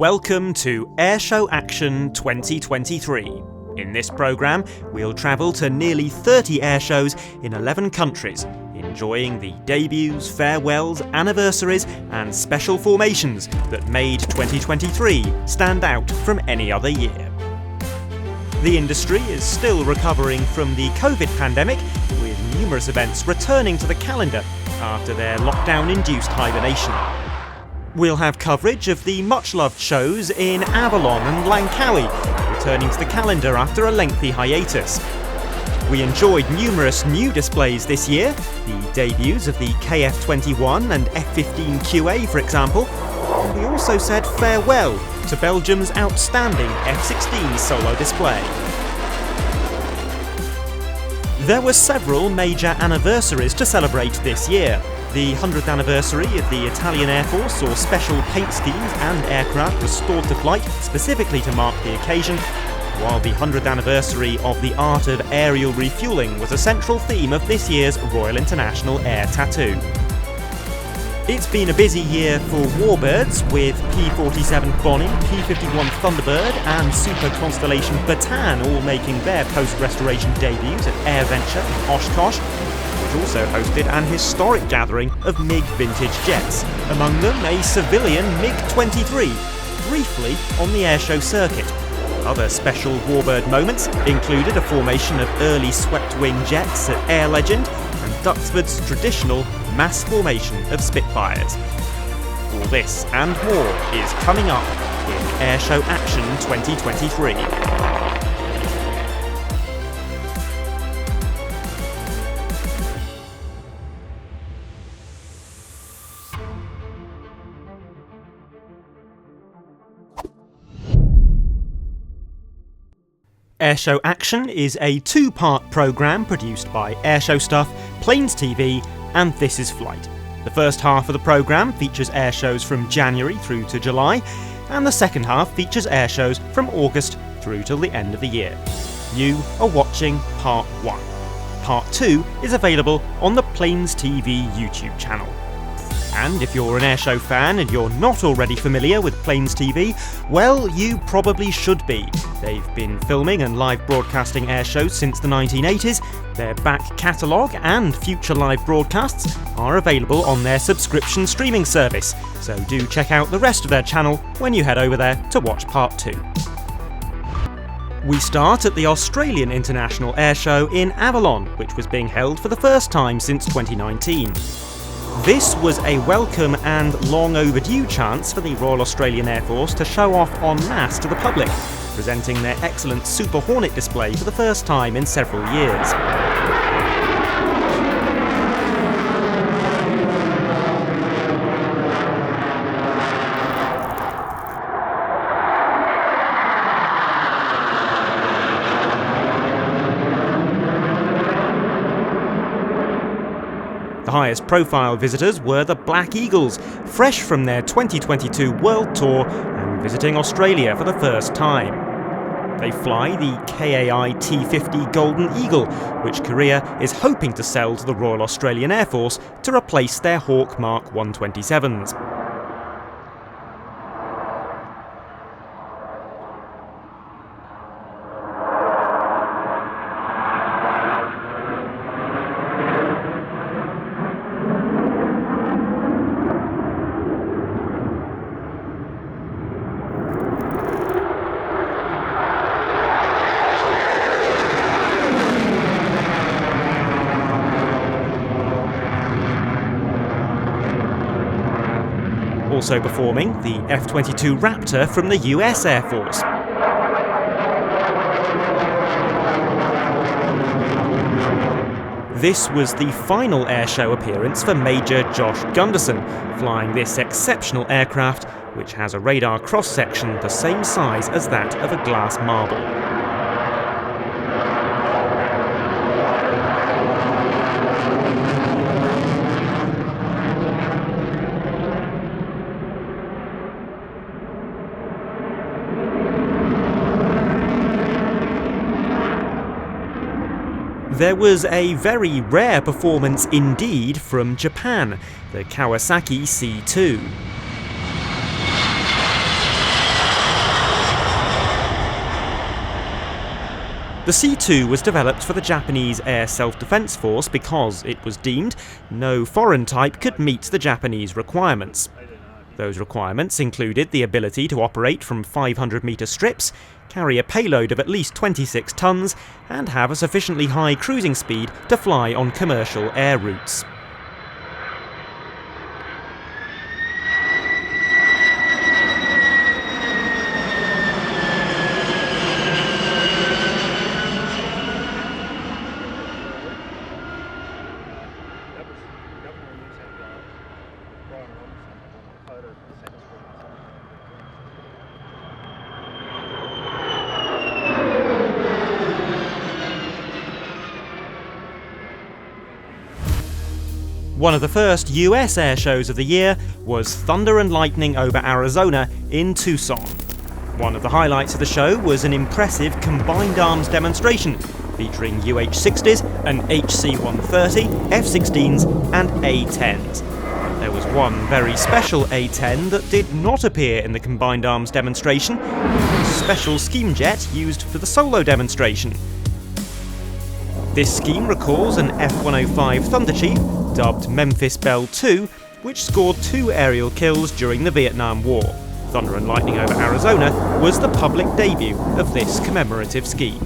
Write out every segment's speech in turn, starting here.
Welcome to Airshow Action 2023. In this programme, we'll travel to nearly 30 airshows in 11 countries, enjoying the debuts, farewells, anniversaries and special formations that made 2023 stand out from any other year. The industry is still recovering from the COVID pandemic, with numerous events returning to the calendar after their lockdown-induced hibernation. We'll have coverage of the much-loved shows in Avalon and Langkawi, returning to the calendar after a lengthy hiatus. We enjoyed numerous new displays this year, the debuts of the KF21 and F15QA for example, and we also said farewell to Belgium's outstanding F16 solo display. There were several major anniversaries to celebrate this year. The 100th anniversary of the Italian Air Force saw special paint schemes and aircraft restored to flight specifically to mark the occasion, while the 100th anniversary of the art of aerial refuelling was a central theme of this year's Royal International Air Tattoo. It's been a busy year for Warbirds, with P-47 Bonnie, P-51 Thunderbird and Super Constellation Bataan all making their post-restoration debuts at Airventure in Oshkosh, which also hosted an historic gathering of MiG vintage jets, among them a civilian MiG-23, briefly on the airshow circuit. Other special Warbird moments included a formation of early swept-wing jets at Air Legend and Duxford's traditional mass formation of Spitfires. All this and more is coming up in Airshow Action 2023. Airshow Action is a two-part programme produced by Airshow Stuff, PlanesTV and This Is Flight. The first half of the programme features airshows from January through to July, and the second half features airshows from August through till the end of the year. You are watching Part 1. Part 2 is available on the PlanesTV YouTube channel. And if you're an airshow fan and you're not already familiar with PlanesTV, well, you probably should be. They've been filming and live broadcasting airshows since the 1980s. Their back catalogue and future live broadcasts are available on their subscription streaming service, so do check out the rest of their channel when you head over there to watch Part 2. We start at the Australian International Airshow in Avalon, which was being held for the first time since 2019. This was a welcome and long overdue chance for the Royal Australian Air Force to show off en masse to the public, presenting their excellent Super Hornet display for the first time in several years. The highest profile visitors were the Black Eagles, fresh from their 2022 World Tour and visiting Australia for the first time. They fly the KAI T50 Golden Eagle, which Korea is hoping to sell to the Royal Australian Air Force to replace their Hawk Mark 127s. Also performing, the F-22 Raptor from the US Air Force. This was the final airshow appearance for Major Josh Gunderson, flying this exceptional aircraft, which has a radar cross-section the same size as that of a glass marble. There was a very rare performance indeed from Japan, the Kawasaki C2. The C-2 was developed for the Japanese Air Self-Defense Force because it was deemed no foreign type could meet the Japanese requirements. Those requirements included the ability to operate from 500-metre strips, carry a payload of at least 26 tons, and have a sufficiently high cruising speed to fly on commercial air routes. One of the first US air shows of the year was Thunder and Lightning over Arizona in Tucson. One of the highlights of the show was an impressive combined arms demonstration featuring UH-60s, an HC-130, F-16s and A-10s. There was one very special A-10 that did not appear in the combined arms demonstration, a special scheme jet used for the solo demonstration. This scheme recalls an F-105 Thunder Chief, dubbed Memphis Belle II, which scored 2 aerial kills during the Vietnam War. Thunder and Lightning over Arizona was the public debut of this commemorative scheme.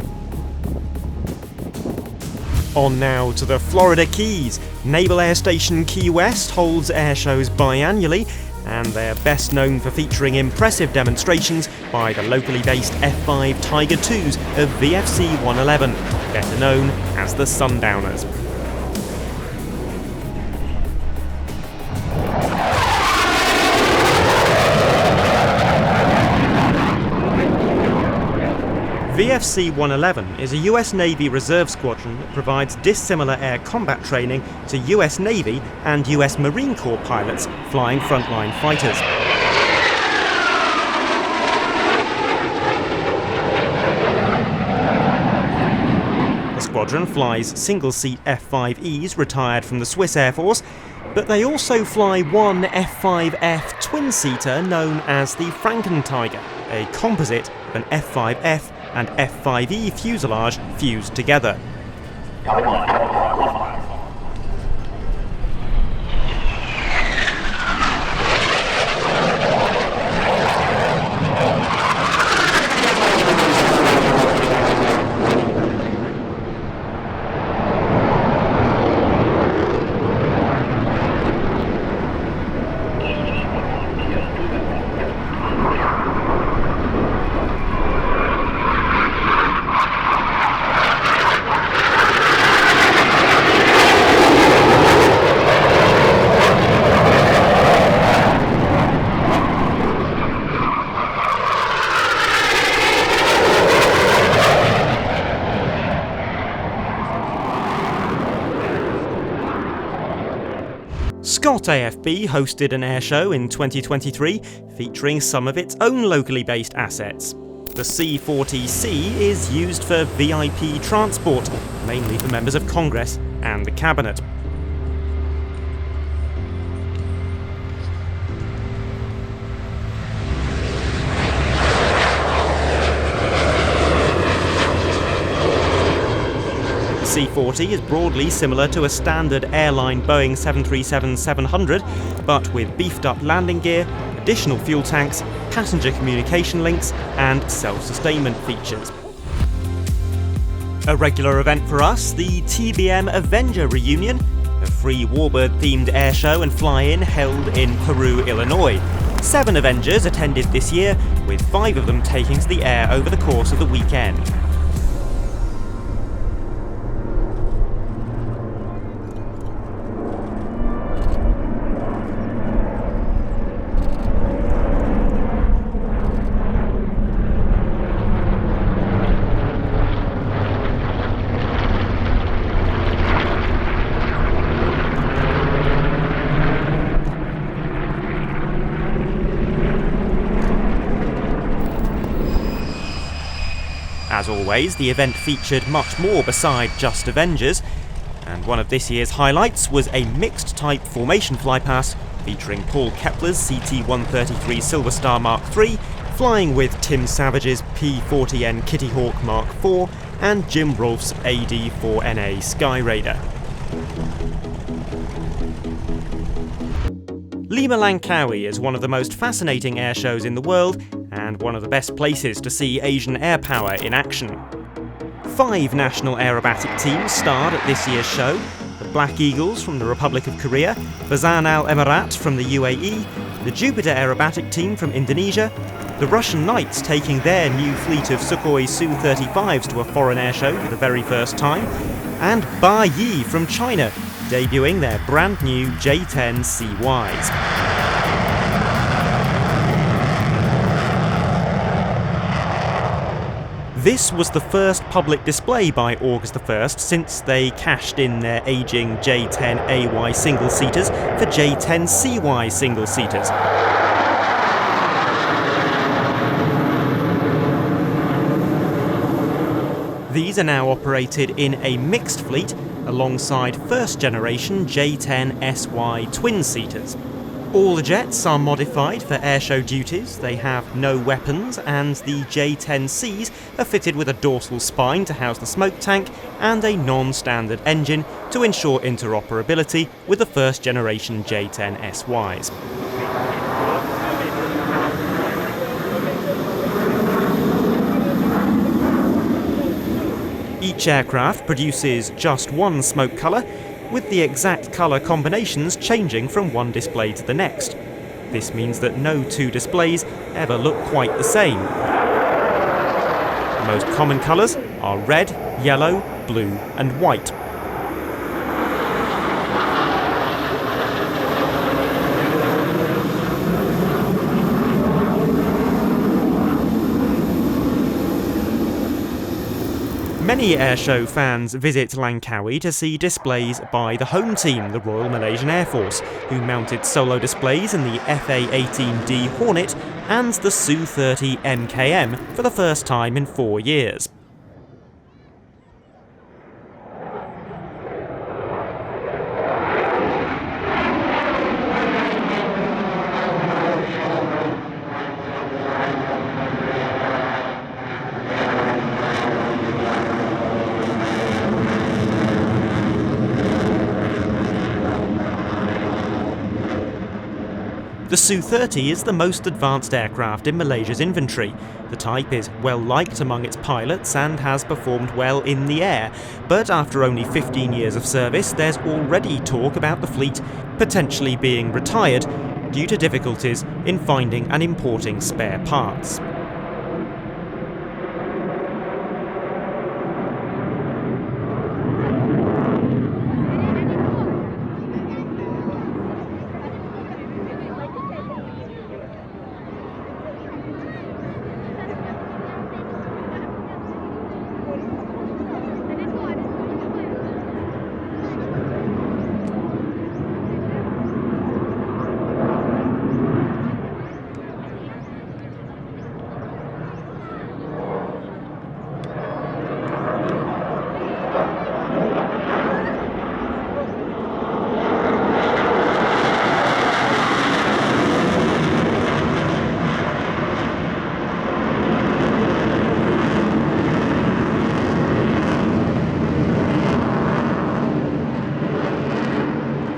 On now to the Florida Keys. Naval Air Station Key West holds air shows biannually, and they're best known for featuring impressive demonstrations by the locally based F-5 Tiger IIs of VFC 111, better known as the Sundowners. VFC 111 is a US Navy Reserve squadron that provides dissimilar air combat training to US Navy and US Marine Corps pilots flying frontline fighters. The squadron flies single-seat F-5Es retired from the Swiss Air Force, but they also fly one F-5F twin-seater known as the Frankentiger, a composite of an F-5F and F-5E fuselage fused together. Scott AFB hosted an airshow in 2023 featuring some of its own locally based assets. The C-40C is used for VIP transport, mainly for members of Congress and the Cabinet. C-40 is broadly similar to a standard airline Boeing 737-700, but with beefed up landing gear, additional fuel tanks, passenger communication links, and self-sustainment features. A regular event for us, the TBM Avenger reunion, a free Warbird-themed airshow and fly-in held in Peru, Illinois. 7 Avengers attended this year, with 5 of them taking to the air over the course of the weekend. As always, the event featured much more beside just Avengers, and one of this year's highlights was a mixed-type formation flypast featuring Paul Kepler's CT-133 Silver Star Mark III, flying with Tim Savage's P-40N Kitty Hawk Mark IV, and Jim Rolfe's AD4NA Skyraider. Lima Langkawi is one of the most fascinating air shows in the world and one of the best places to see Asian air power in action. 5 national aerobatic teams starred at this year's show: the Black Eagles from the Republic of Korea, Bazan Al Emirat from the UAE, the Jupiter aerobatic team from Indonesia, the Russian Knights taking their new fleet of Sukhoi Su-35s to a foreign air show for the very first time, and Ba Yi from China, debuting their brand new J-10 CYs. This was the first public display by August the 1st since they cashed in their ageing J-10AY single-seaters for J-10CY single-seaters. These are now operated in a mixed fleet alongside first-generation J-10SY twin-seaters. All the jets are modified for airshow duties, they have no weapons, and the J-10Cs are fitted with a dorsal spine to house the smoke tank and a non-standard engine to ensure interoperability with the first-generation J-10SYs. Each aircraft produces just one smoke colour, with the exact colour combinations changing from one display to the next. This means that no 2 displays ever look quite the same. The most common colours are red, yellow, blue and white. Many airshow fans visit Langkawi to see displays by the home team, the Royal Malaysian Air Force, who mounted solo displays in the FA-18D Hornet and the Su-30 MKM for the first time in 4 years. The Su-30 is the most advanced aircraft in Malaysia's inventory. The type is well liked among its pilots and has performed well in the air, but after only 15 years of service, there's already talk about the fleet potentially being retired due to difficulties in finding and importing spare parts.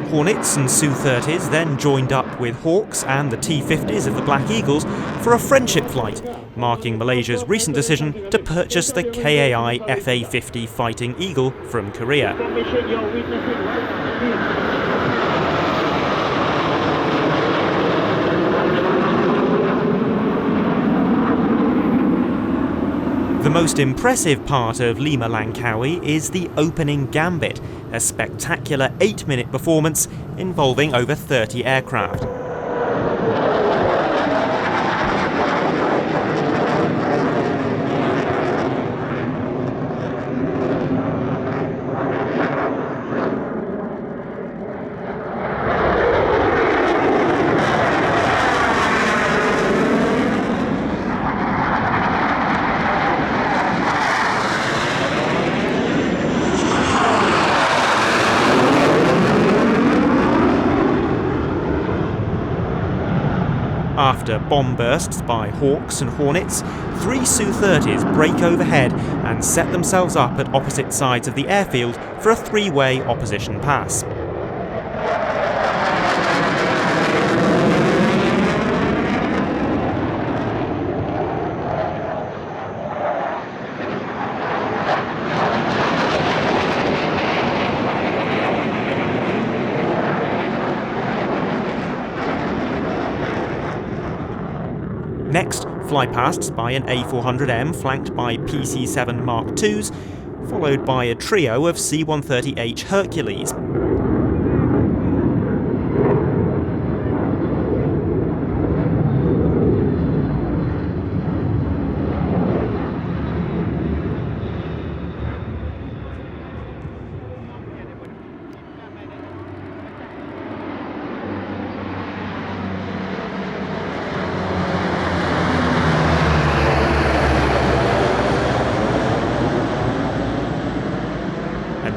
Hornets and Su-30s then joined up with Hawks and the T-50s of the Black Eagles for a friendship flight, marking Malaysia's recent decision to purchase the KAI FA-50 Fighting Eagle from Korea. The most impressive part of Lima Langkawi is the Opening Gambit, a spectacular 8-minute performance involving over 30 aircraft. After bomb bursts by Hawks and Hornets, 3 Su-30s break overhead and set themselves up at opposite sides of the airfield for a 3-way opposition pass. Next, flypasts by an A400M flanked by PC-7 Mark IIs, followed by a trio of C-130H Hercules.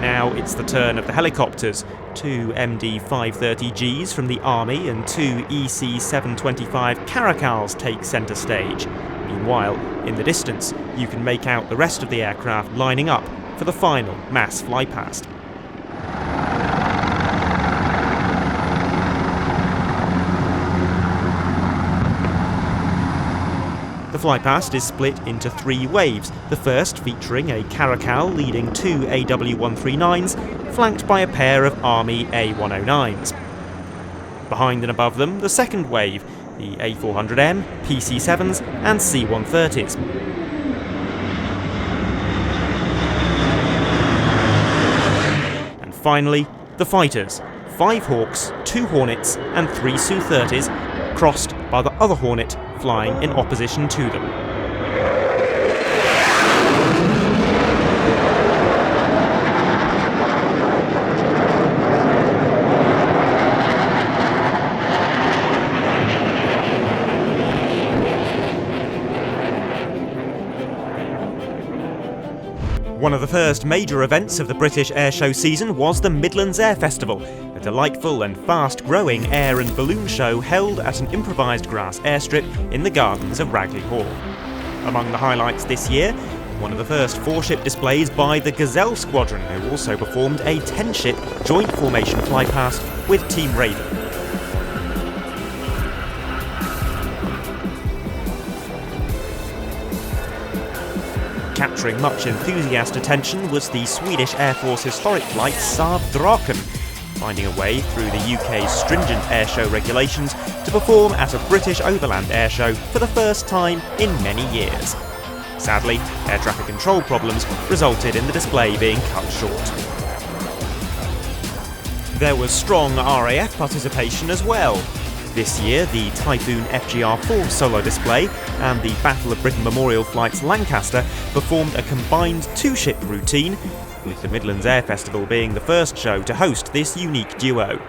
Now it's the turn of the helicopters. 2 MD-530Gs from the Army and 2 EC-725 Caracals take centre stage. Meanwhile, in the distance, you can make out the rest of the aircraft lining up for the final mass flypast. The flypast is split into 3 waves, the first featuring a Caracal leading 2 AW139s, flanked by a pair of Army A109s. Behind and above them, the second wave, the A400M, PC-7s and C-130s. And finally, the fighters, 5 Hawks, 2 Hornets and 3 Su-30s, crossed by the other Hornet flying in opposition to them. One of the first major events of the British airshow season was the Midlands Air Festival, a delightful and fast-growing air and balloon show held at an improvised grass airstrip in the gardens of Ragley Hall. Among the highlights this year, one of the first 4-ship displays by the Gazelle Squadron, who also performed a 10-ship joint formation flypast with Team Raven. Capturing much enthusiast attention was the Swedish Air Force historic flight Saab Draken, finding a way through the UK's stringent airshow regulations to perform at a British overland airshow for the first time in many years. Sadly, air traffic control problems resulted in the display being cut short. There was strong RAF participation as well. This year, the Typhoon FGR-4 solo display and the Battle of Britain Memorial Flight's Lancaster performed a combined 2-ship routine, with the Midlands Air Festival being the first show to host this unique duo.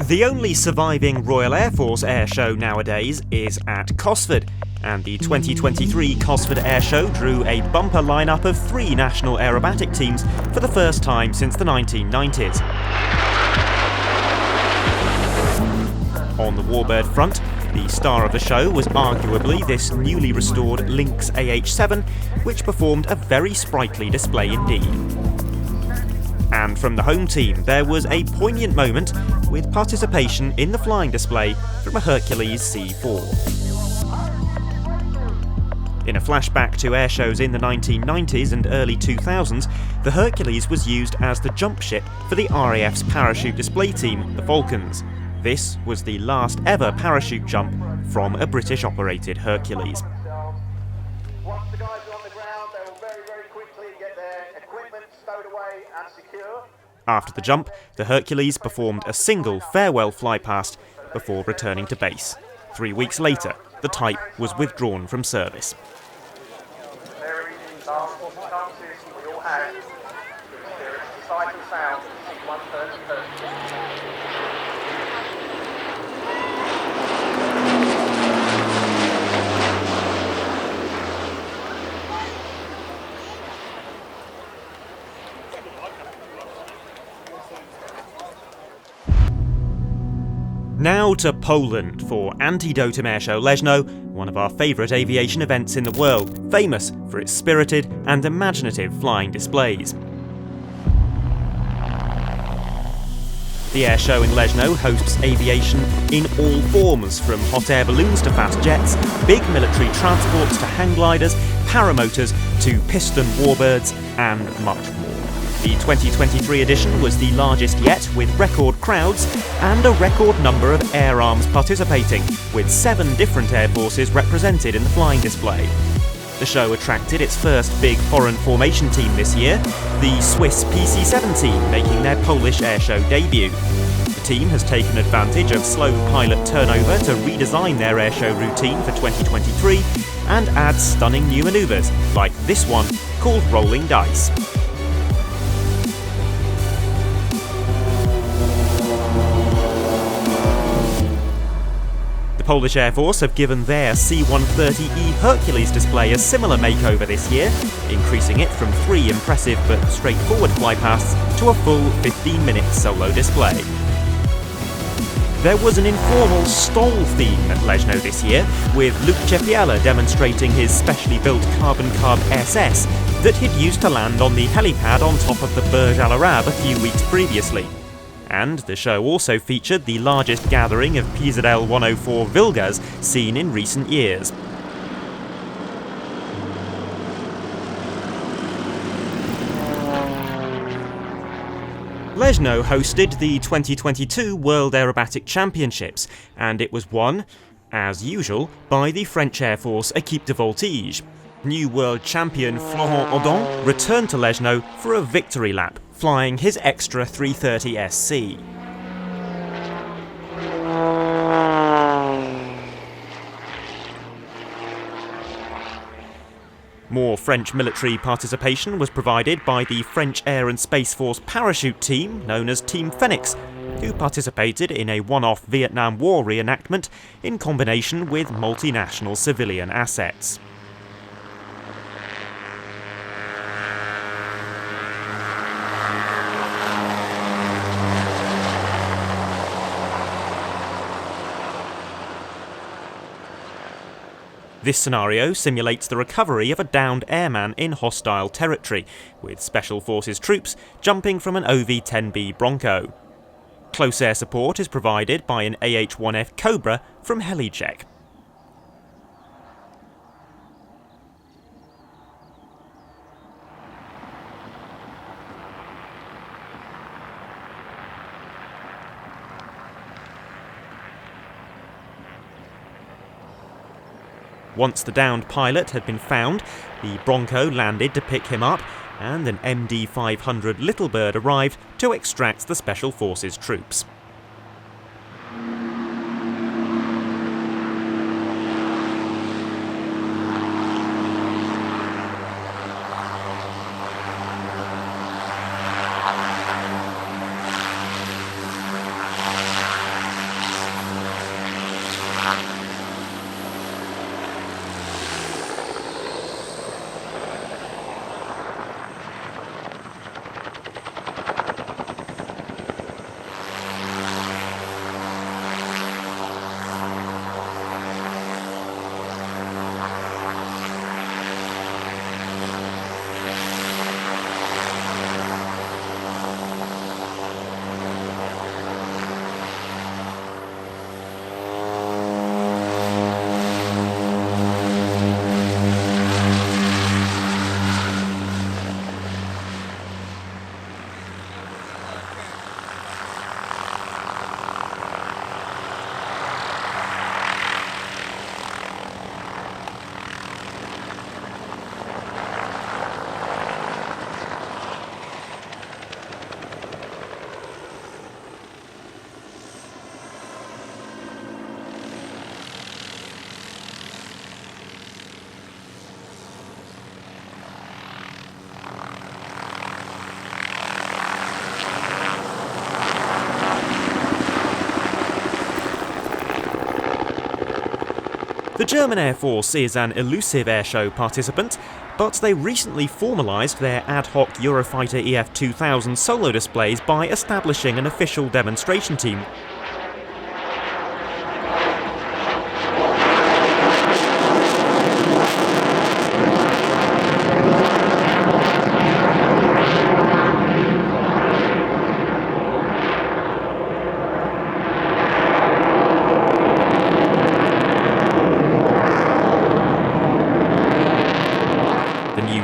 The only surviving Royal Air Force airshow nowadays is at Cosford, and the 2023 Cosford Airshow drew a bumper lineup of 3 national aerobatic teams for the first time since the 1990s. On the Warbird front, the star of the show was arguably this newly restored Lynx AH-7, which performed a very sprightly display indeed. And from the home team, there was a poignant moment with participation in the flying display from a Hercules C4. In a flashback to airshows in the 1990s and early 2000s, the Hercules was used as the jump ship for the RAF's parachute display team, the Falcons. This was the last ever parachute jump from a British-operated Hercules. Once the guys are on the ground, they will very, very quickly get their equipment stowed away and secure. After the jump, the Hercules performed a single farewell flypast before returning to base. 3 weeks later, the type was withdrawn from service. Very last chances we all had. There is a cycle sound, 130. Now to Poland for Antidotum Airshow Leszno, one of our favourite aviation events in the world, famous for its spirited and imaginative flying displays. The airshow in Leszno hosts aviation in all forms, from hot air balloons to fast jets, big military transports to hang gliders, paramotors to piston warbirds, and much more. The 2023 edition was the largest yet, with record crowds and a record number of air arms participating, with 7 different air forces represented in the flying display. The show attracted its first big foreign formation team this year, the Swiss PC-7 team making their Polish airshow debut. The team has taken advantage of slow pilot turnover to redesign their airshow routine for 2023 and add stunning new manoeuvres, like this one called Rolling Dice. The Polish Air Force have given their C-130E Hercules display a similar makeover this year, increasing it from 3 impressive but straightforward flypasts to a full 15-minute solo display. There was an informal stall theme at Leszno this year, with Luke Czepiela demonstrating his specially built carbon-carb SS that he'd used to land on the helipad on top of the Burj Al Arab a few weeks previously. And the show also featured the largest gathering of PZL 104 Vilgas seen in recent years. Leszno hosted the 2022 World Aerobatic Championships, and it was won, as usual, by the French Air Force Équipe de Voltige. New world champion Florent Audin returned to Leszno for a victory lap, flying his extra 330 SC. More French military participation was provided by the French Air and Space Force parachute team, known as Team Phoenix, who participated in a one-off Vietnam War reenactment in combination with multinational civilian assets. This scenario simulates the recovery of a downed airman in hostile territory, with Special Forces troops jumping from an OV-10B Bronco. Close air support is provided by an AH-1F Cobra from Helicheck. Once the downed pilot had been found, the Bronco landed to pick him up, and an MD-500 Little Bird arrived to extract the Special Forces troops. The German Air Force is an elusive airshow participant, but they recently formalised their ad hoc Eurofighter EF2000 solo displays by establishing an official demonstration team.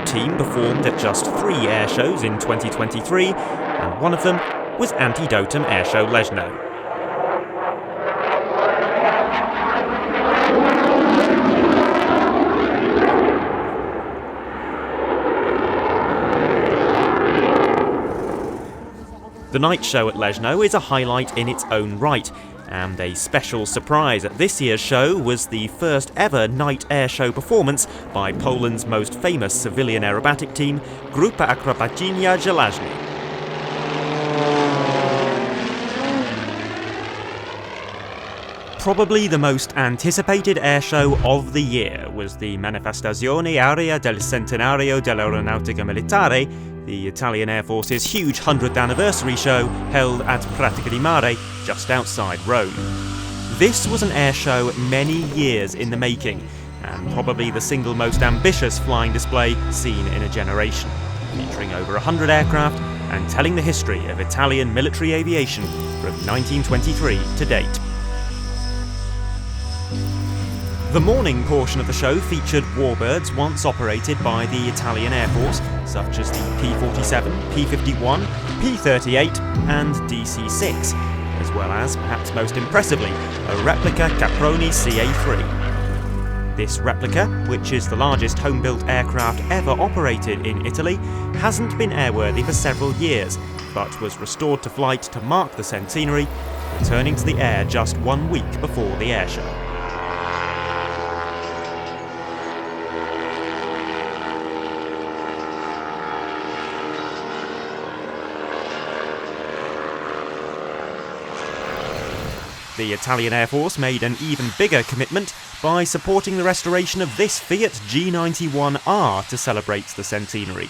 Team performed at just 3 air shows in 2023, and one of them was Antidotum Airshow Leszno. The night show at Leszno is a highlight in its own right, and a special surprise at this year's show was the first ever night air show performance by Poland's most famous civilian aerobatic team, Grupa Akrobacyjna Żelazny. Probably the most anticipated airshow of the year was the Manifestazione Aerea del Centenario dell'Aeronautica Militare, the Italian Air Force's huge 100th anniversary show held at Pratica di Mare, just outside Rome. This was an airshow many years in the making, and probably the single most ambitious flying display seen in a generation, featuring over 100 aircraft and telling the history of Italian military aviation from 1923 to date. The morning portion of the show featured Warbirds once operated by the Italian Air Force, such as the P-47, P-51, P-38 and DC-6, as well as, perhaps most impressively, a replica Caproni CA-3. This replica, which is the largest home-built aircraft ever operated in Italy, hasn't been airworthy for several years, but was restored to flight to mark the centenary, returning to the air just 1 week before the airshow. The Italian Air Force made an even bigger commitment by supporting the restoration of this Fiat G91R to celebrate the centenary.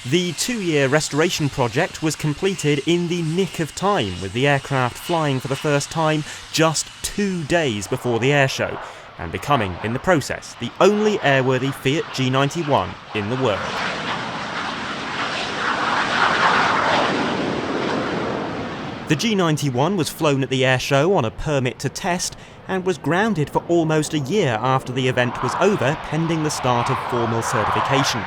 The 2-year restoration project was completed in the nick of time, with the aircraft flying for the first time just 2 days before the airshow, and becoming, in the process, the only airworthy Fiat G91 in the world. The G91 was flown at the airshow on a permit to test and was grounded for almost a year after the event was over, pending the start of formal certification.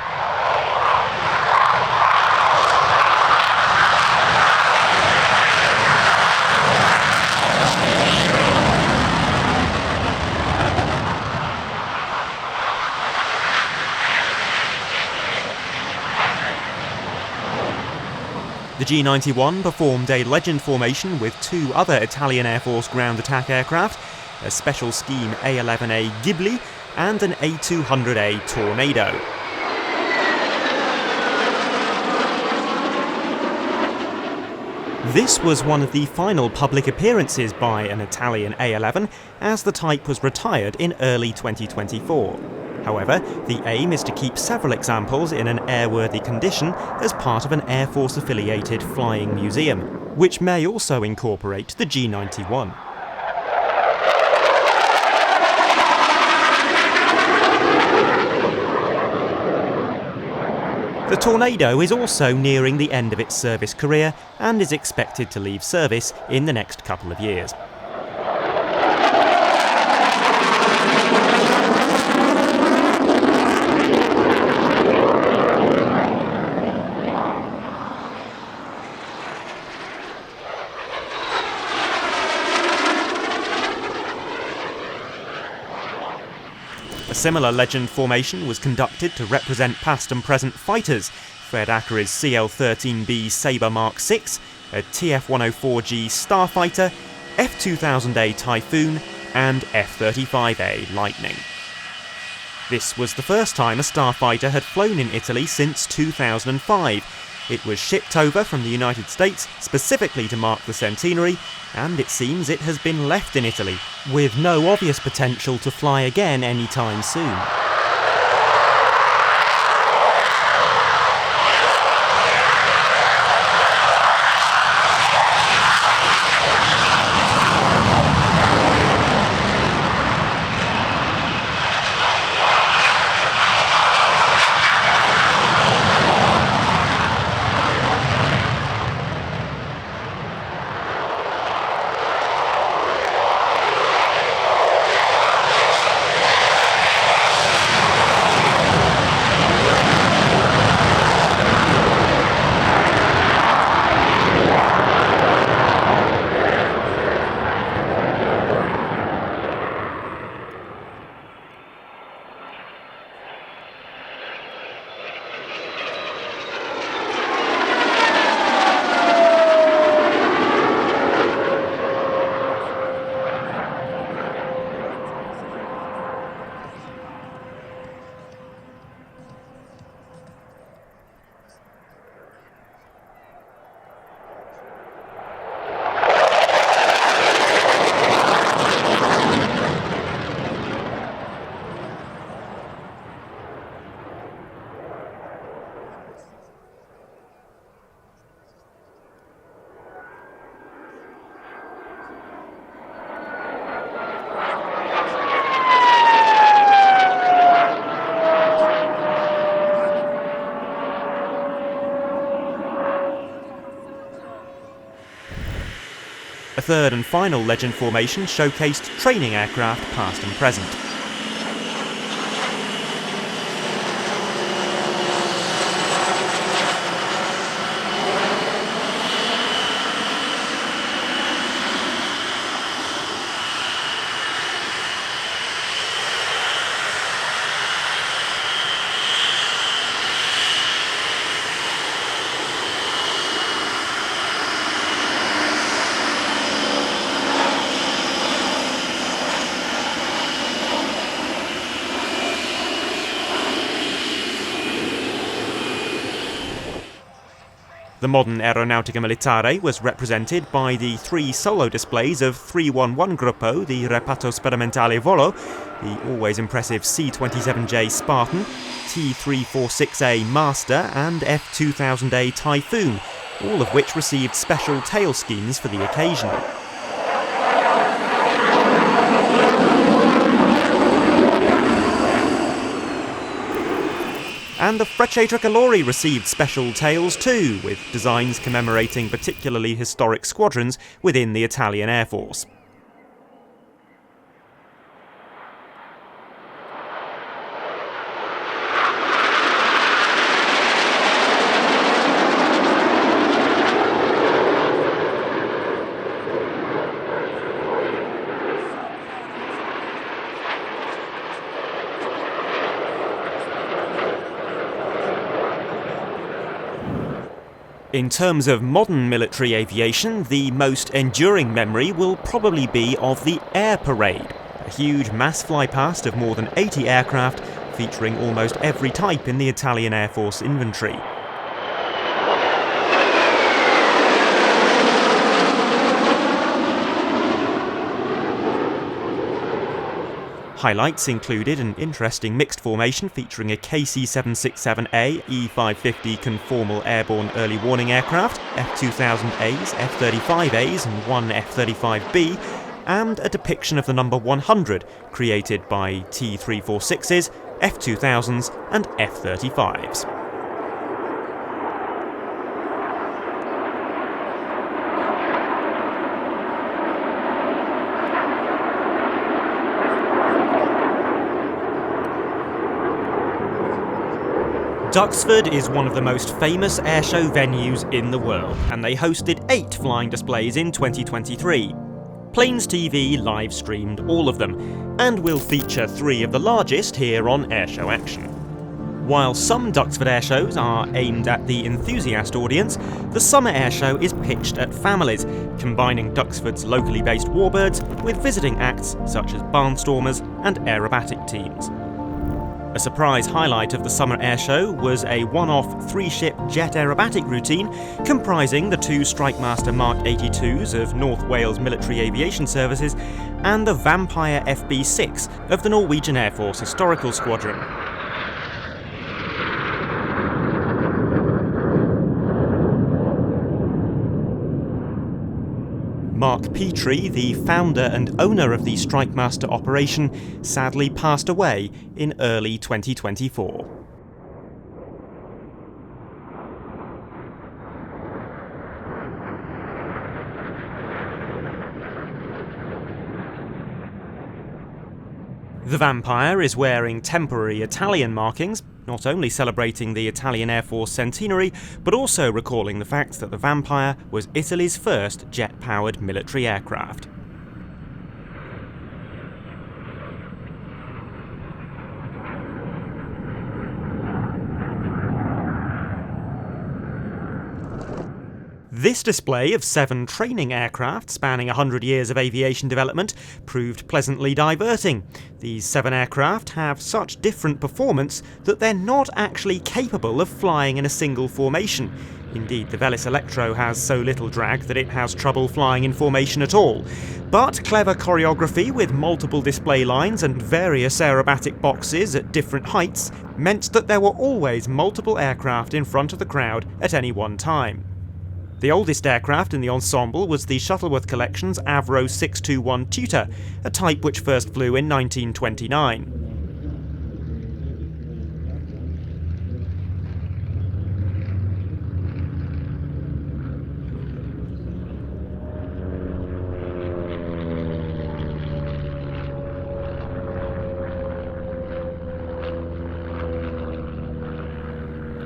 The G91 performed a legend formation with 2 other Italian Air Force ground attack aircraft, a special scheme A-11A Ghibli and an A-200A Tornado. This was one of the final public appearances by an Italian A-11, as the type was retired in early 2024. However, the aim is to keep several examples in an airworthy condition as part of an Air Force-affiliated flying museum, which may also incorporate the G91. The Tornado is also nearing the end of its service career and is expected to leave service in the next couple of years. A similar legend formation was conducted to represent past and present fighters, Fred Ackery's CL-13B Sabre Mark 6, a TF-104G Starfighter, F-2000A Typhoon and F-35A Lightning. This was the first time a Starfighter had flown in Italy since 2005, It was shipped over from the United States specifically to mark the centenary, and it seems it has been left in Italy, with no obvious potential to fly again anytime soon. A third and final legend formation showcased training aircraft past and present. The modern Aeronautica Militare was represented by the 3 solo displays of 311 Gruppo, the Reparto Sperimentale Volo, the always impressive C-27J Spartan, T-346A Master and F-2000A Typhoon, all of which received special tail schemes for the occasion. And the Frecce Tricolori received special tails too, with designs commemorating particularly historic squadrons within the Italian Air Force. In terms of modern military aviation, the most enduring memory will probably be of the Air Parade, a huge mass flypast of more than 80 aircraft featuring almost every type in the Italian Air Force inventory. Highlights included an interesting mixed formation featuring a KC-767A E-550 conformal airborne early warning aircraft, F-2000As, F-35As and one F-35B, and a depiction of the number 100 created by T-346s, F-2000s and F-35s. Duxford is one of the most famous airshow venues in the world, and they hosted 8 flying displays in 2023. PlanesTV live streamed all of them, and will feature 3 of the largest here on Airshow Action. While some Duxford airshows are aimed at the enthusiast audience, the summer airshow is pitched at families, combining Duxford's locally based Warbirds with visiting acts such as barnstormers and aerobatic teams. A surprise highlight of the summer airshow was a one-off 3-ship jet aerobatic routine comprising the 2 Strikemaster Mark 82s of North Wales Military Aviation Services and the Vampire FB6 of the Norwegian Air Force Historical Squadron. Mark Petrie, the founder and owner of the Strikemaster operation, sadly passed away in early 2024. The Vampire is wearing temporary Italian markings, not only celebrating the Italian Air Force centenary, but also recalling the fact that the Vampire was Italy's first jet-powered military aircraft. This display of 7 training aircraft spanning 100 years of aviation development proved pleasantly diverting. These 7 aircraft have such different performance that they're not actually capable of flying in a single formation. Indeed, the Velis Electro has so little drag that it has trouble flying in formation at all. But clever choreography with multiple display lines and various aerobatic boxes at different heights meant that there were always multiple aircraft in front of the crowd at any one time. The oldest aircraft in the ensemble was the Shuttleworth Collection's Avro 621 Tutor, a type which first flew in 1929.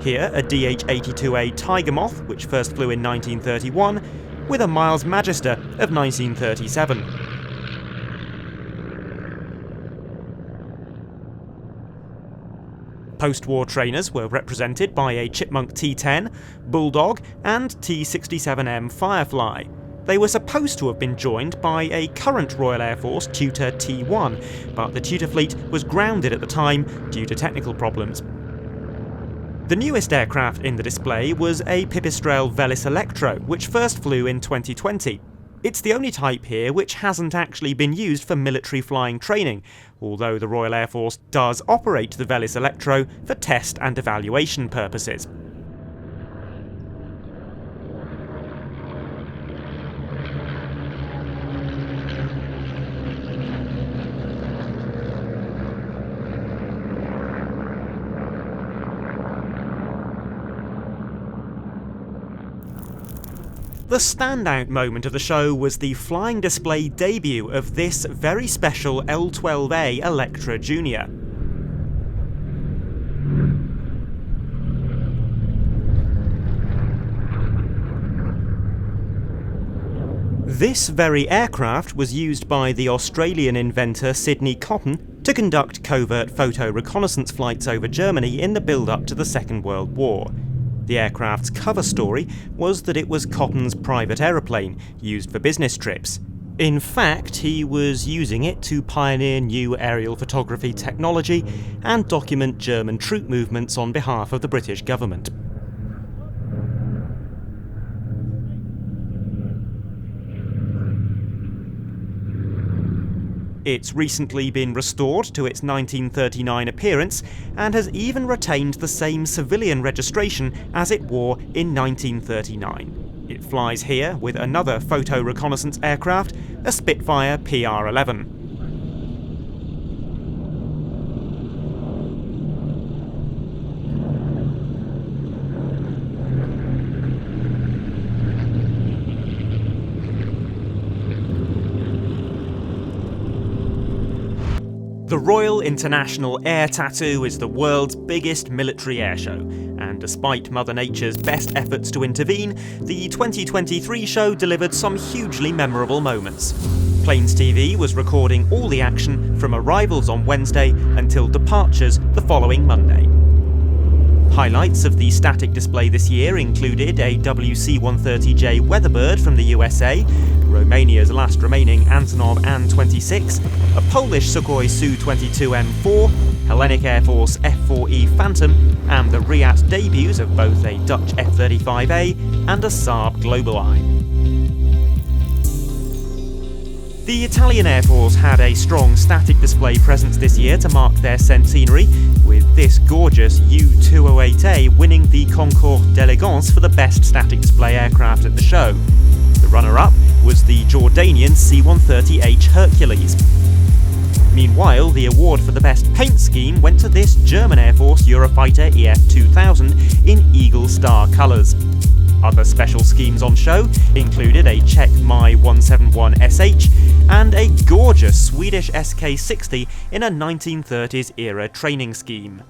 Here, a DH-82A Tiger Moth, which first flew in 1931, with a Miles Magister of 1937. Post-war trainers were represented by a Chipmunk T-10, Bulldog and T-67M Firefly. They were supposed to have been joined by a current Royal Air Force Tutor T-1, but the Tutor fleet was grounded at the time due to technical problems. The newest aircraft in the display was a Pipistrel Velis Electro, which first flew in 2020. It's the only type here which hasn't actually been used for military flying training, although the Royal Air Force does operate the Velis Electro for test and evaluation purposes. The standout moment of the show was the flying display debut of this very special L-12A Electra Junior. This very aircraft was used by the Australian inventor Sidney Cotton to conduct covert photo reconnaissance flights over Germany in the build-up to the Second World War. The aircraft's cover story was that it was Cotton's private aeroplane, used for business trips. In fact, he was using it to pioneer new aerial photography technology and document German troop movements on behalf of the British government. It's recently been restored to its 1939 appearance and has even retained the same civilian registration as it wore in 1939. It flies here with another photo reconnaissance aircraft, a Spitfire PR-11. The Royal International Air Tattoo is the world's biggest military airshow, and despite Mother Nature's best efforts to intervene, the 2023 show delivered some hugely memorable moments. PlanesTV was recording all the action from arrivals on Wednesday until departures the following Monday. Highlights of the static display this year included a WC-130J Weatherbird from the USA, Romania's last remaining Antonov An-26, a Polish Sukhoi Su-22 M4, Hellenic Air Force F4E Phantom, and the Fiat debuts of both a Dutch F-35A and a Saab GlobalEye. The Italian Air Force had a strong static display presence this year to mark their centenary, with this gorgeous U-208A winning the Concours d'Elegance for the best static display aircraft at the show. The runner-up was the Jordanian C-130H Hercules. Meanwhile, the award for the best paint scheme went to this German Air Force Eurofighter EF2000 in Eagle Star colours. Other special schemes on show included a Czech Mi 171SH and a gorgeous Swedish SK60 in a 1930s era training scheme.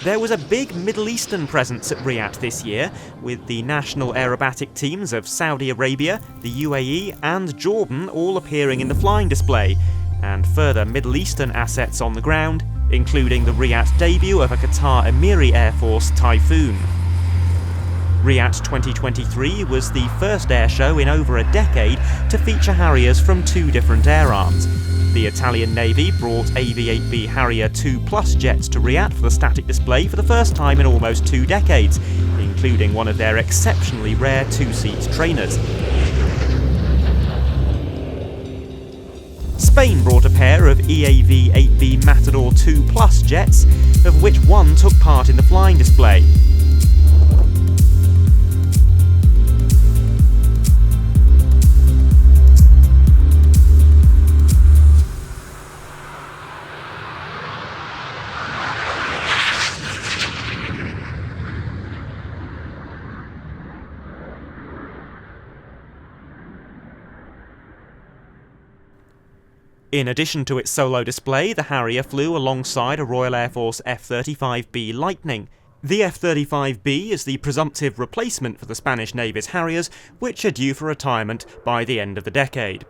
There was a big Middle Eastern presence at Riyadh this year, with the national aerobatic teams of Saudi Arabia, the UAE and Jordan all appearing in the flying display, and further Middle Eastern assets on the ground, including the Riyadh debut of a Qatar Emiri Air Force Typhoon. Riyadh 2023 was the first airshow in over a decade to feature Harriers from two different air arms. The Italian Navy brought AV-8B Harrier 2+ jets to Riyadh for the static display for the first time in almost 2 decades, including one of their exceptionally rare two-seat trainers. Spain brought a pair of EAV-8B Matador 2+ jets, of which one took part in the flying display. In addition to its solo display, the Harrier flew alongside a Royal Air Force F-35B Lightning. The F-35B is the presumptive replacement for the Spanish Navy's Harriers, which are due for retirement by the end of the decade.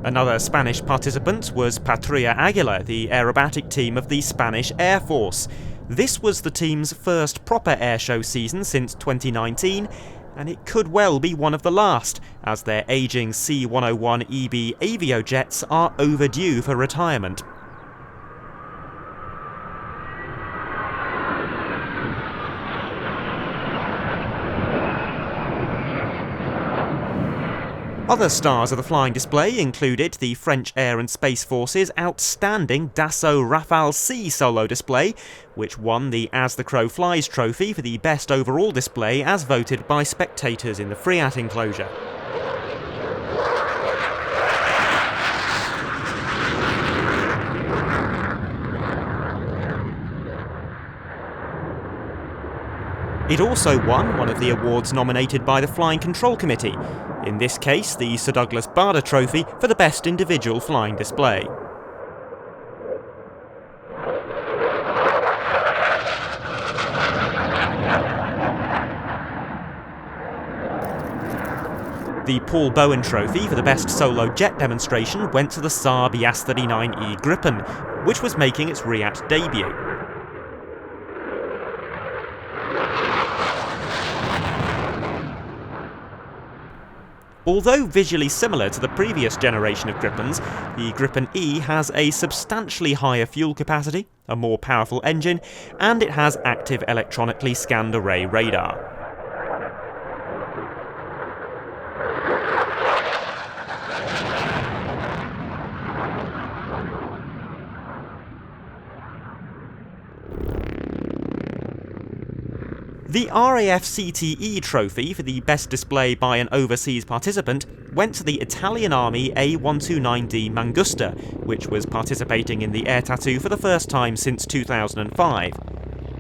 Another Spanish participant was Patrulla Aguila, the aerobatic team of the Spanish Air Force. This was the team's first proper airshow season since 2019, and it could well be one of the last, as their ageing C-101EB Avio jets are overdue for retirement. Other stars of the flying display included the French Air and Space Force's outstanding Dassault Rafale C solo display, which won the As the Crow Flies trophy for the best overall display as voted by spectators in the Fiat enclosure. It also won one of the awards nominated by the Flying Control Committee, in this case the Sir Douglas Bader Trophy for the best individual flying display. The Paul Bowen Trophy for the best solo jet demonstration went to the Saab IAS-39E Gripen, which was making its Riyadh debut. Although visually similar to the previous generation of Gripens, the Gripen E has a substantially higher fuel capacity, a more powerful engine, and it has active electronically scanned array radar. The RAF CTE trophy for the best display by an overseas participant went to the Italian Army A129D Mangusta, which was participating in the air tattoo for the first time since 2005.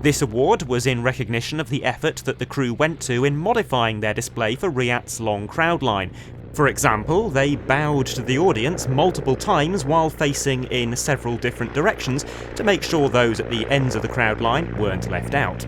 This award was in recognition of the effort that the crew went to in modifying their display for RIAT's long crowd line. For example, they bowed to the audience multiple times while facing in several different directions to make sure those at the ends of the crowd line weren't left out.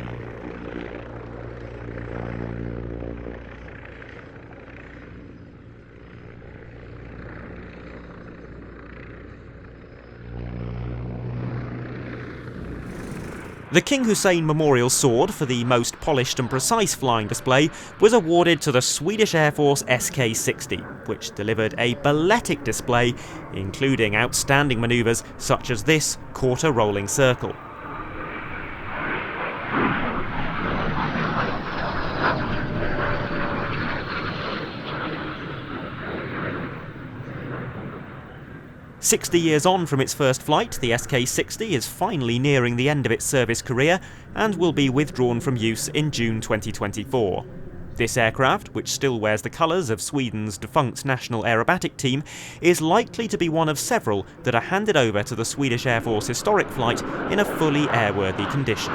The King Hussein Memorial Sword for the most polished and precise flying display was awarded to the Swedish Air Force SK-60, which delivered a balletic display, including outstanding manoeuvres such as this quarter rolling circle. "60 years on from its first flight, the SK-60 is finally nearing the end of its service career and will be withdrawn from use in June 2024. This aircraft, which still wears the colours of Sweden's defunct national aerobatic team, is likely to be one of several that are handed over to the Swedish Air Force Historic Flight in a fully airworthy condition.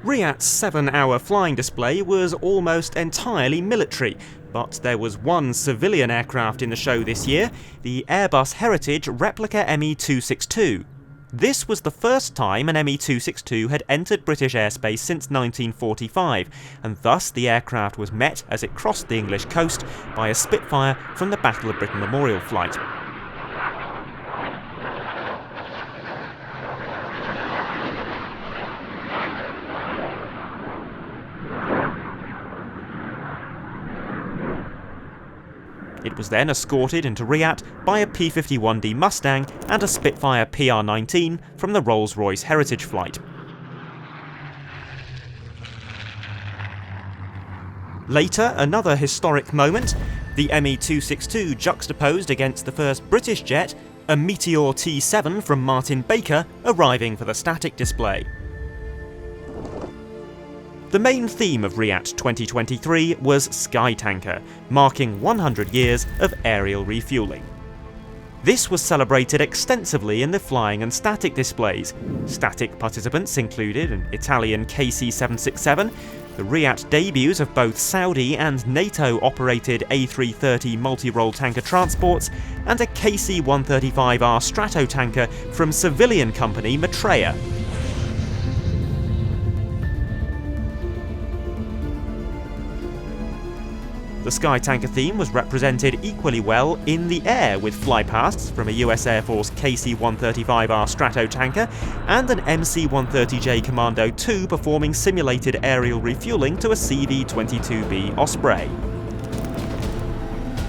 RIAT's 7-hour flying display was almost entirely military, but there was one civilian aircraft in the show this year, the Airbus Heritage Replica ME-262. This was the first time an ME-262 had entered British airspace since 1945, and thus the aircraft was met as it crossed the English coast by a Spitfire from the Battle of Britain Memorial flight. It was then escorted into RIAT by a P-51D Mustang and a Spitfire PR-19 from the Rolls-Royce Heritage flight. Later, another historic moment, the ME-262 juxtaposed against the first British jet, a Meteor T-7 from Martin Baker, arriving for the static display. The main theme of RIAT 2023 was Sky Tanker, marking 100 years of aerial refuelling. This was celebrated extensively in the flying and static displays. Static participants included an Italian KC-767, the RIAT debuts of both Saudi and NATO-operated A330 multi-role tanker transports, and a KC-135R Stratotanker from civilian company Maitreya. The Sky Tanker theme was represented equally well in the air, with flypasts from a US Air Force KC-135R Stratotanker and an MC-130J Commando II performing simulated aerial refuelling to a CV-22B Osprey.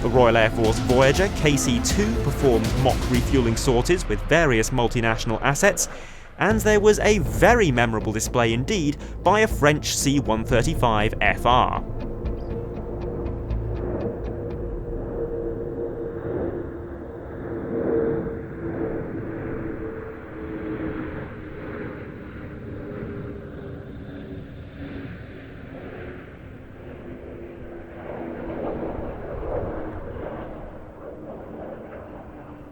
The Royal Air Force Voyager KC-2 performed mock refuelling sorties with various multinational assets, and there was a very memorable display indeed by a French C-135FR.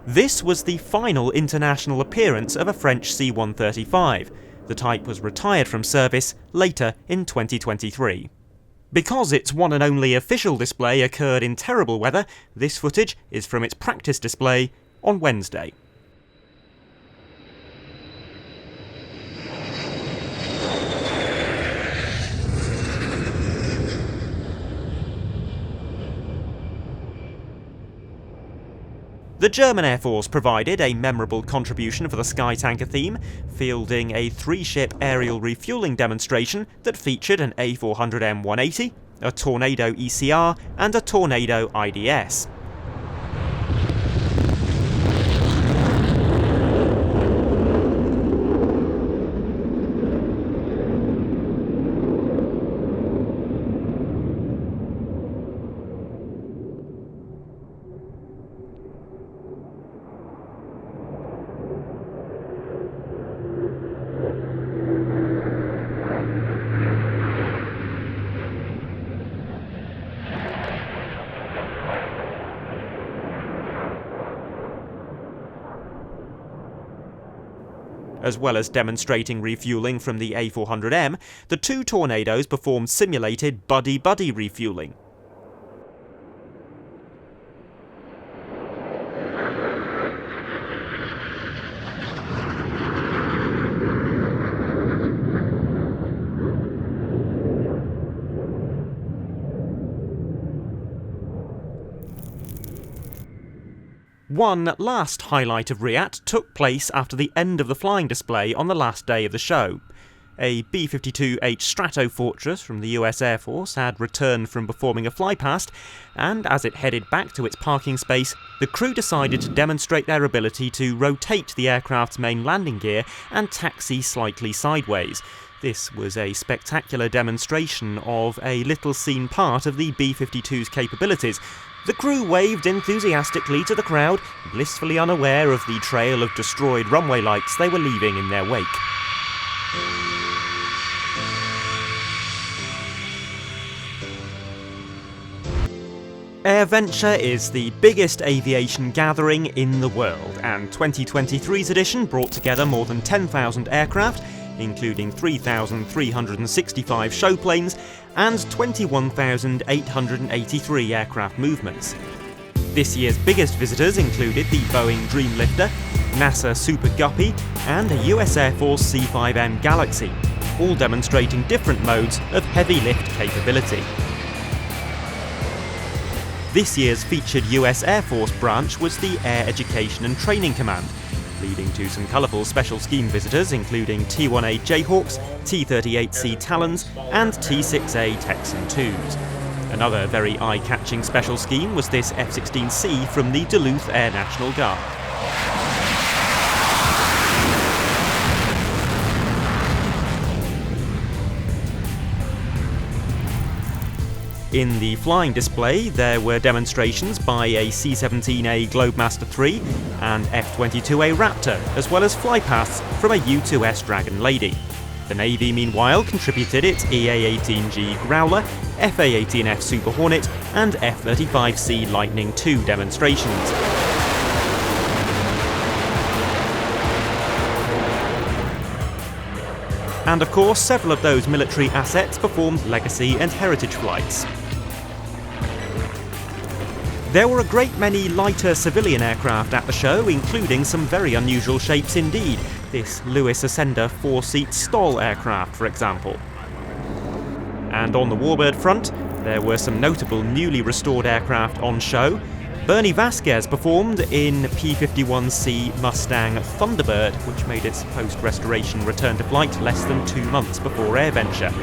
This was the final international appearance of a French C-135. The type was retired from service later in 2023. Because its one and only official display occurred in terrible weather, this footage is from its practice display on Wednesday. The German Air Force provided a memorable contribution for the Sky Tanker theme, fielding a 3-ship aerial refuelling demonstration that featured an A400M 180, a Tornado ECR and a Tornado IDS. As well as demonstrating refuelling from the A400M, the two Tornadoes performed simulated buddy-buddy refuelling. One last highlight of RIAT took place after the end of the flying display on the last day of the show. A B-52H Stratofortress from the US Air Force had returned from performing a flypast, and as it headed back to its parking space, the crew decided to demonstrate their ability to rotate the aircraft's main landing gear and taxi slightly sideways. This was a spectacular demonstration of a little-seen part of the B-52's capabilities. The crew waved enthusiastically to the crowd, blissfully unaware of the trail of destroyed runway lights they were leaving in their wake. Airventure is the biggest aviation gathering in the world, and 2023's edition brought together more than 10,000 aircraft, including 3,365 showplanes and 21,883 aircraft movements. This year's biggest visitors included the Boeing Dreamlifter, NASA Super Guppy and a US Air Force C-5M Galaxy, all demonstrating different modes of heavy lift capability. This year's featured US Air Force branch was the Air Education and Training Command, leading to some colourful special scheme visitors including T-1A Jayhawks, T-38C Talons and T-6A Texan IIs. Another very eye-catching special scheme was this F-16C from the Duluth Air National Guard. In the flying display, there were demonstrations by a C-17A Globemaster III and F-22A Raptor, as well as flypasts from a U-2S Dragon Lady. The Navy, meanwhile, contributed its EA-18G Growler, FA-18F Super Hornet, and F-35C Lightning II demonstrations. And of course, several of those military assets performed legacy and heritage flights. There were a great many lighter civilian aircraft at the show, including some very unusual shapes indeed. This Lewis Ascender 4-seat STOL aircraft, for example. And on the Warbird front, there were some notable newly restored aircraft on show. Bernie Vasquez performed in P-51C Mustang Thunderbird, which made its post-restoration return to flight less than 2 months before Airventure.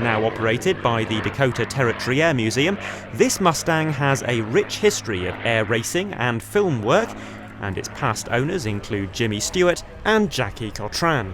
Now operated by the Dakota Territory Air Museum, this Mustang has a rich history of air racing and film work, and its past owners include Jimmy Stewart and Jackie Cottran.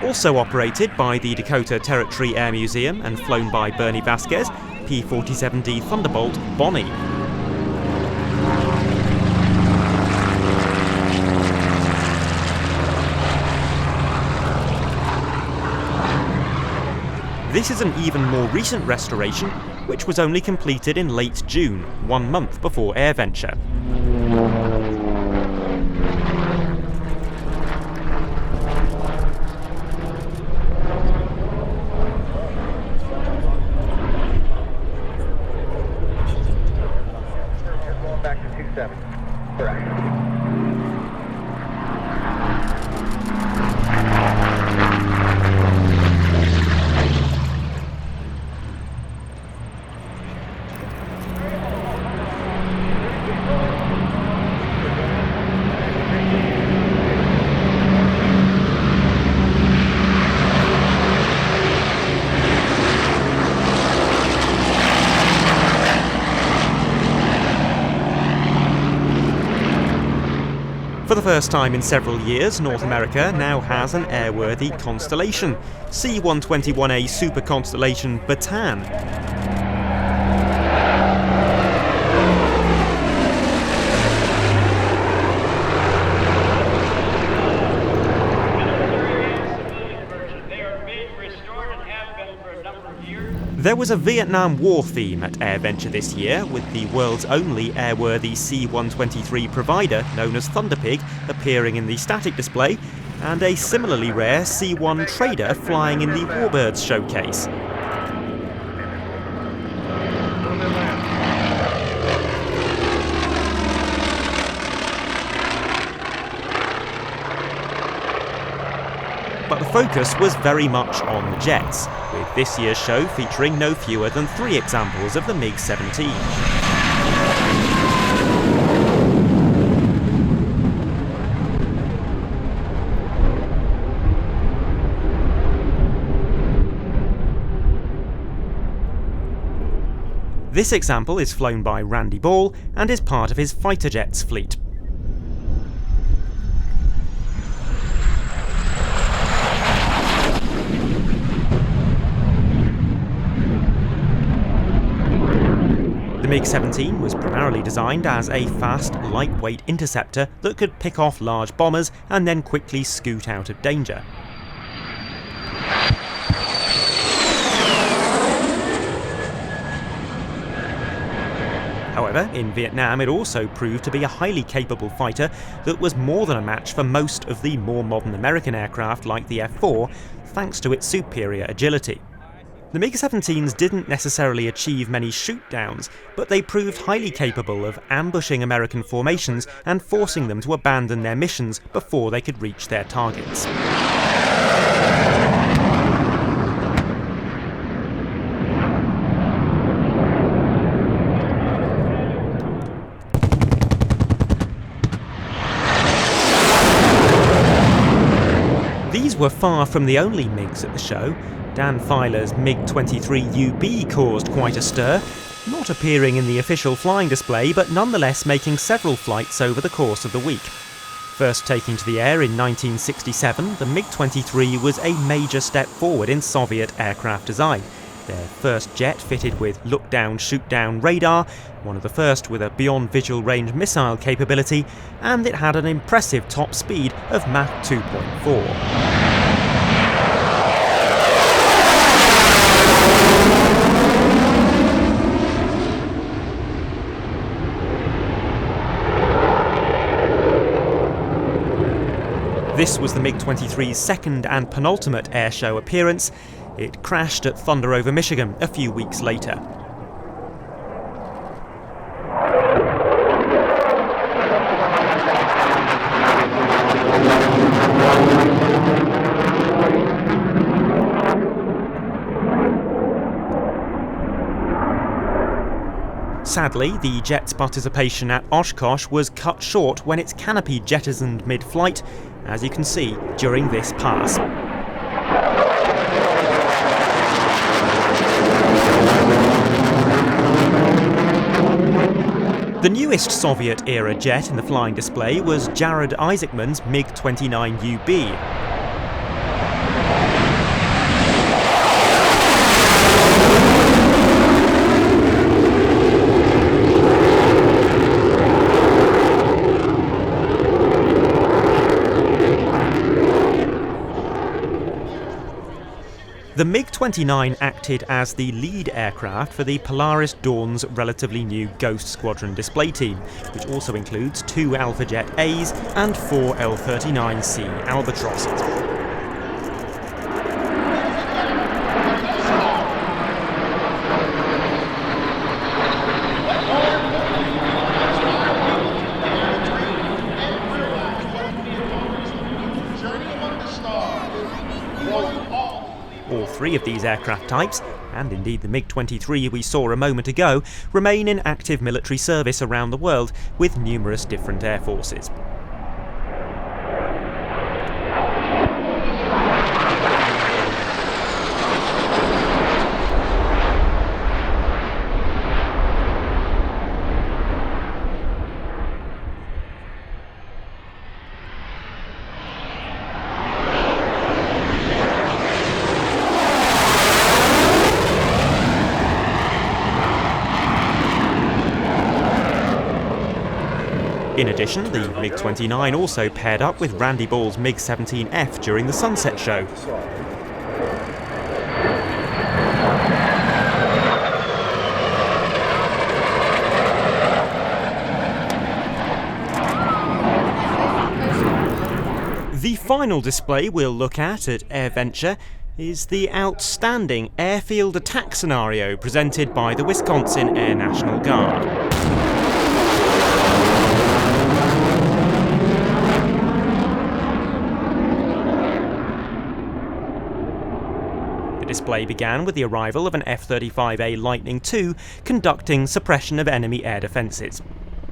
Also operated by the Dakota Territory Air Museum and flown by Bernie Vasquez P-47D Thunderbolt Bonnie. This is an even more recent restoration, which was only completed in late June, 1 month before Airventure. Going back to 27. Correct. For the first time in several years, North America now has an airworthy constellation, C-121A Super Constellation Bataan. There was a Vietnam War theme at Airventure this year, with the world's only airworthy C-123 provider, known as Thunderpig, appearing in the static display, and a similarly rare C-1 trader flying in the Warbird showcase. But the focus was very much on the jets, with this year's show featuring no fewer than 3 examples of the MiG-17. This example is flown by Randy Ball and is part of his fighter jets fleet. The MiG-17 was primarily designed as a fast, lightweight interceptor that could pick off large bombers and then quickly scoot out of danger. However, in Vietnam it also proved to be a highly capable fighter that was more than a match for most of the more modern American aircraft like the F-4, thanks to its superior agility. The MiG-17s didn't necessarily achieve many shoot-downs, but they proved highly capable of ambushing American formations and forcing them to abandon their missions before they could reach their targets. These were far from the only MiGs at the show. Dan Filer's MiG-23UB caused quite a stir, not appearing in the official flying display but nonetheless making several flights over the course of the week. First taking to the air in 1967, the MiG-23 was a major step forward in Soviet aircraft design. Their first jet fitted with look-down, shoot-down radar, one of the first with a beyond visual range missile capability, and it had an impressive top speed of Mach 2.4. This was the MiG-23's second and penultimate airshow appearance. It crashed at Thunder over Michigan a few weeks later. Sadly, the jet's participation at Oshkosh was cut short when its canopy jettisoned mid-flight, as you can see during this pass. The newest Soviet-era jet in the flying display was Jared Isaacman's MiG-29UB. The MiG-29 acted as the lead aircraft for the Polaris Dawn's relatively new Ghost Squadron display team, which also includes 2 Alpha Jet A's and 4 L-39C Albatrosses. All 3 of these aircraft types, and indeed the MiG-23 we saw a moment ago, remain in active military service around the world with numerous different air forces. In addition, the MiG-29 also paired up with Randy Ball's MiG-17F during the Sunset Show. The final display we'll look at Airventure is the outstanding airfield attack scenario presented by the Wisconsin Air National Guard. The display began with the arrival of an F-35A Lightning II conducting suppression of enemy air defences.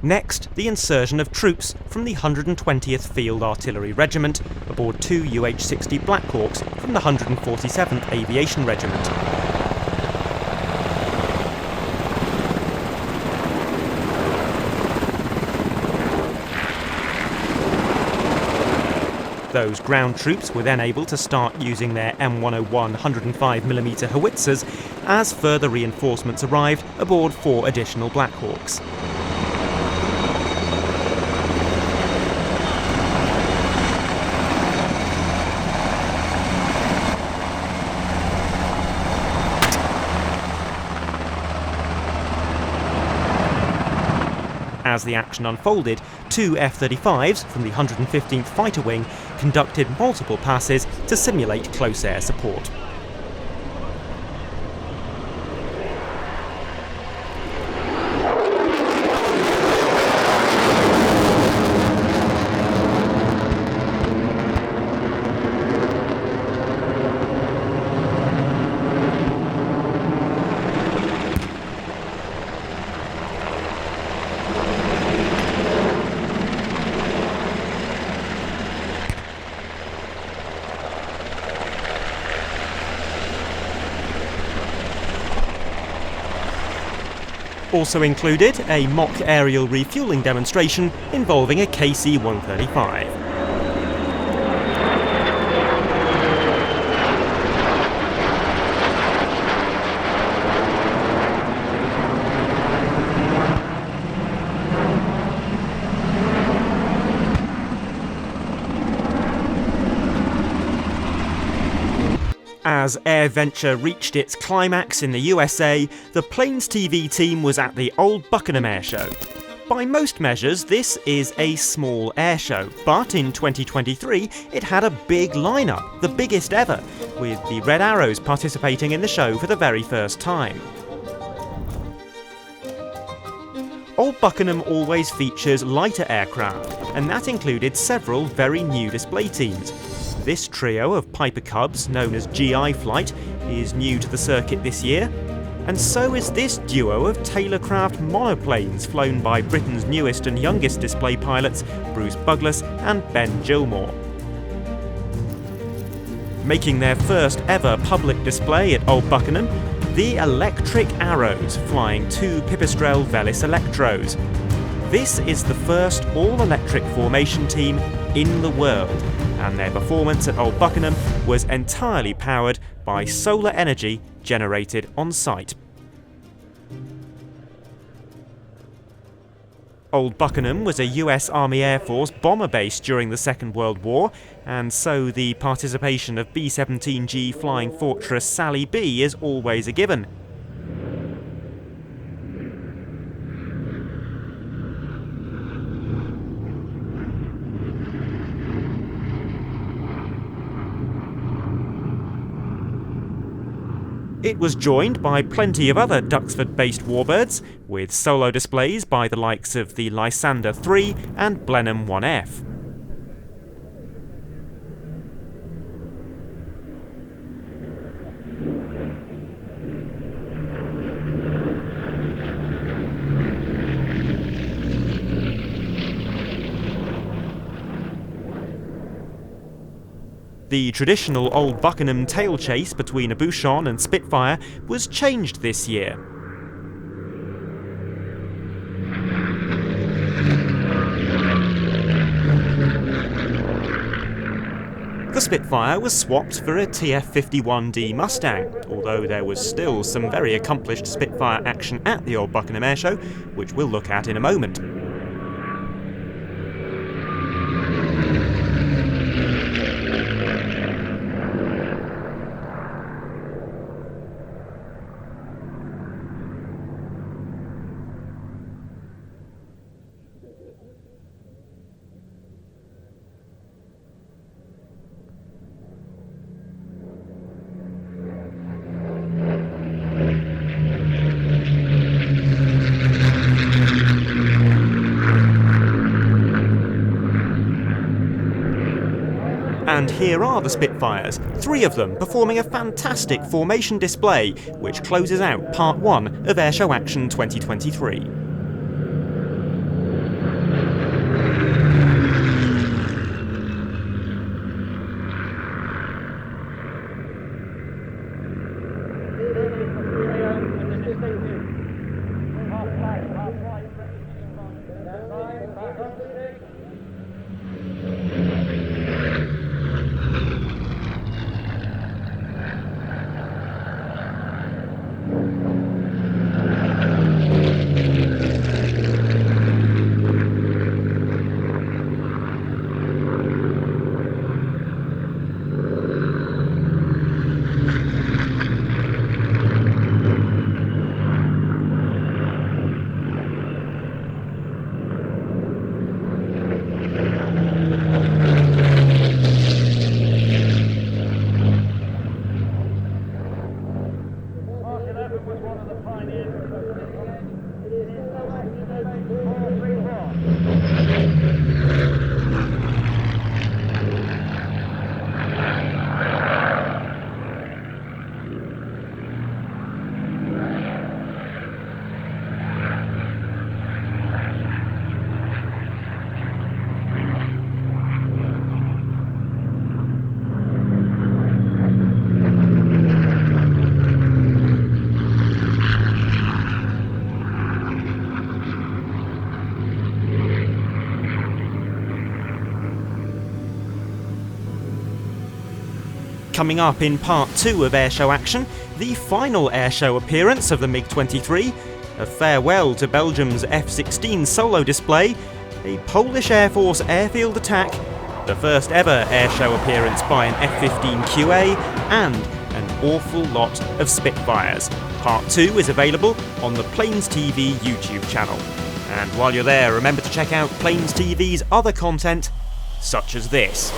Next, the insertion of troops from the 120th Field Artillery Regiment aboard 2 UH-60 Blackhawks from the 147th Aviation Regiment. Those ground troops were then able to start using their M101 105mm howitzers as further reinforcements arrived aboard 4 additional Blackhawks. As the action unfolded, 2 F-35s from the 115th Fighter Wing conducted multiple passes to simulate close air support. Also included a mock aerial refuelling demonstration involving a KC-135. As Airventure reached its climax in the USA, the PlanesTV team was at the Old Buckenham Airshow. By most measures, this is a small airshow, but in 2023 it had a big lineup, the biggest ever, with the Red Arrows participating in the show for the very first time. Old Buckenham always features lighter aircraft, and that included several very new display teams. This trio of Piper Cubs, known as GI Flight, is new to the circuit this year, and so is this duo of Taylorcraft monoplanes flown by Britain's newest and youngest display pilots, Bruce Buglas and Ben Gilmore. Making their first ever public display at Old Buckenham, the Electric Arrows, flying 2 Pipistrel Velis Electros. This is the first all-electric formation team in the world, and their performance at Old Buckenham was entirely powered by solar energy generated on site. Old Buckenham was a US Army Air Force bomber base during the Second World War, and so the participation of B-17G Flying Fortress Sally B is always a given. It was joined by plenty of other Duxford-based Warbirds, with solo displays by the likes of the Lysander 3 and Blenheim 1F. The traditional Old Buckenham tail chase between a Bouchon and Spitfire was changed this year. The Spitfire was swapped for a TF-51D Mustang, although there was still some very accomplished Spitfire action at the Old Buckenham Airshow, which we'll look at in a moment. And here are the Spitfires, 3 of them performing a fantastic formation display, which closes out Part 1 of Airshow Action 2023. Coming up in Part 2 of Airshow Action, the final airshow appearance of the MiG-23, a farewell to Belgium's F-16 solo display, a Polish Air Force airfield attack, the first ever airshow appearance by an F-15QA, and an awful lot of Spitfires. Part 2 is available on the PlanesTV YouTube channel. And while you're there, remember to check out PlanesTV's other content, such as this.